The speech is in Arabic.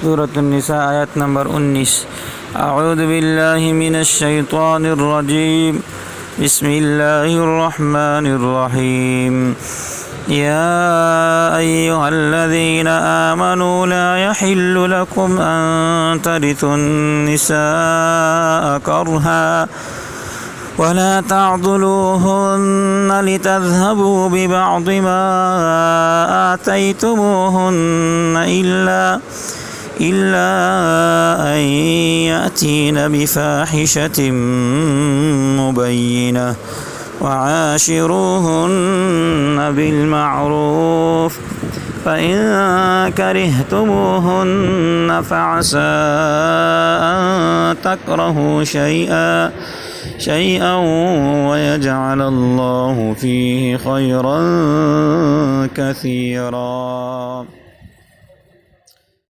سورة النساء آيات نمبر 19 أعوذ بالله من الشيطان الرجيم بسم الله الرحمن الرحيم يا أيها الذين آمنوا لا يحل لكم أن ترثوا النساء كرها ولا تعضلوهن لتذهبوا ببعض ما آتيتموهن إلا أن يأتين بفاحشة مبينة وعاشروهن بالمعروف فإن كرهتموهن فعسى أن تكرهوا شيئا ويجعل الله فيه خيرا كثيرا.